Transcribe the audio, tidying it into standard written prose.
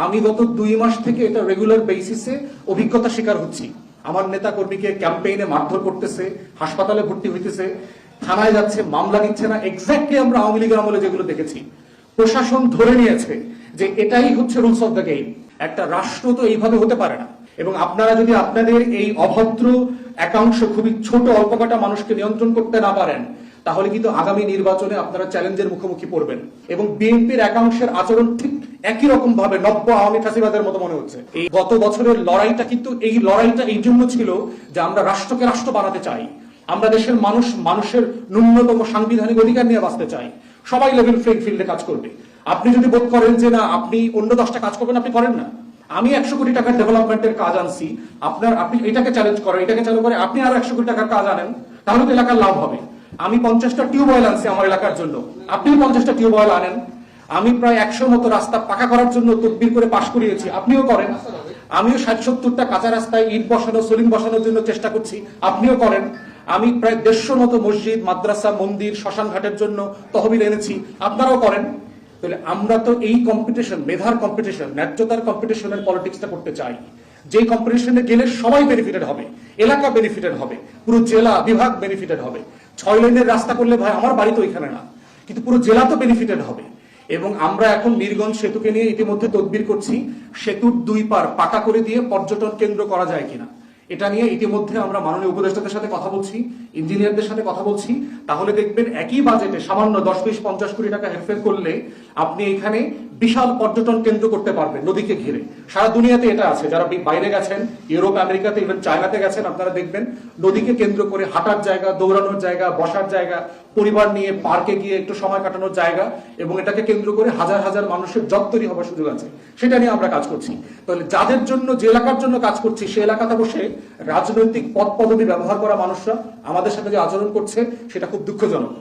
আমি গত 2 মাস থেকে এটা রেগুলার বেসিসে অভিজ্ঞতা শিকার হচ্ছি। আমার নেতা কর্মীকে ক্যাম্পেইনে মারধর করতেছে, হাসপাতালে ভর্তি হইতেছে, থানায় যাচ্ছে, মামলা নিচ্ছে না। এক্স্যাক্টলি আমরা আওয়ামী লীগের আমলে যেগুলো দেখেছি। প্রশাসন ধরে নিয়েছে যে এটাই হচ্ছে রুলস অফ দ্য গেম। একটা রাষ্ট্র তো এইভাবে হতে পারে না। এবং আপনারা যদি আপনাদের এই অভদ্র একাংশ, খুবই ছোট অল্প কটা মানুষকে নিয়ন্ত্রণ করতে না পারেন, তাহলে কিন্তু আগামী নির্বাচনে আপনারা চ্যালেঞ্জের মুখোমুখি পড়বেন। এবং বিএনপির একাংশের আচরণ ঠিক একই রকম ভাবে নব্য আওয়ামী ফাঁসিবাদের মতো মনে হচ্ছে। এই গত বছরের লড়াইটা কিন্তু এই লড়াইটা এই জন্য ছিল যে আমরা রাষ্ট্রকে রাষ্ট্র বানাতে চাই। আমরা দেশের মানুষের ন্যূনতম সাংবিধানিক অধিকার নিয়ে বাঁচতে চাই। সবাই লেভেল প্লেইং ফিল্ডে কাজ করবে। আপনি যদি বোধ করেন যে না আপনি অন্য 10টা কাজ করবেন, আপনি করেন না। আমি 100 কোটি টাকার ডেভেলপমেন্টের কাজ আনছি, আপনি এটাকে চ্যালেঞ্জ করেন, এটাকে চালু করে আপনি আরো 100 কোটি টাকার কাজ আনেন, তাহলে তো এলাকার লাভ হবে। আমি 50টা টিউবওয়েল আনছি আমার এলাকার জন্য, আপনি 50টা টিউবওয়েল আনেন। আমি প্রায় 100 মতো রাস্তা পাকা করার জন্য তদবির করে পাশ করিয়েছি, আপনিও করেন। আমিও 60-70টা কাঁচা রাস্তায় ইট বসানো, সলিং বসানোর জন্য চেষ্টা করছি, আপনিও করেন। আমি প্রায় 150 মতো মসজিদ, মাদ্রাসা, মন্দির, শ্মশান ঘাটের জন্য তহবিল এনেছি, আপনারাও করেন। তাহলে আমরা তো এই কম্পিটিশন, মেধার কম্পিটিশন, ন্যায্যতার কম্পিটিশনের পলিটিক্সটা করতে চাই। যে কম্পিটিশনে গেলে সবাই বেনিফিটেড হবে, এলাকা বেনিফিটেড হবে, পুরো জেলা বিভাগ বেনিফিটেড হবে। 6 লেনের রাস্তা করলে ভাই আমার বাড়ি তো ওইখানে না, কিন্তু পুরো জেলা তো বেনিফিটেড হবে। এবং আমরা এখন মিরগঞ্জ সেতুকে নিয়ে ইতিমধ্যে তদবির করছি, সেতুর 2 পার পাকা করে দিয়ে পর্যটন কেন্দ্র করা যায় কিনা। এটা নিয়ে ইতিমধ্যে আমরা মাননীয় উপদেষ্টাদের সাথে কথা বলছি, ইঞ্জিনিয়ারদের সাথে কথা বলছি। তাহলে দেখবেন একই বাজেটে সামান্য 10-20-50 কোটি টাকা হেরফের করলে আপনি এখানে বিশাল পর্যটন কেন্দ্র করতে পারবেন নদীকে ঘিরে। সারা দুনিয়াতে এটা আছে, যারা বাইরে গেছেন, ইউরোপ, আমেরিকাতে, ইভেন চায়নাতে গেছেন, আপনারা দেখবেন নদীকে কেন্দ্র করে হাঁটার জায়গা, দৌড়ানোর জায়গা, বসার জায়গা, পরিবার নিয়ে পার্কে গিয়ে একটু সময় কাটানোর জায়গা, এবং এটাকে কেন্দ্র করে হাজার হাজার মানুষের জব তৈরি হওয়ার সুযোগ আছে। সেটা নিয়ে আমরা কাজ করছি। তাহলে যাদের জন্য, যে এলাকার জন্য কাজ করছি, সে এলাকাতে বসে রাজনৈতিক পদ পদবি ব্যবহার করা মানুষরা আমাদের সাথে যে আচরণ করছে সেটা খুব দুঃখজনক।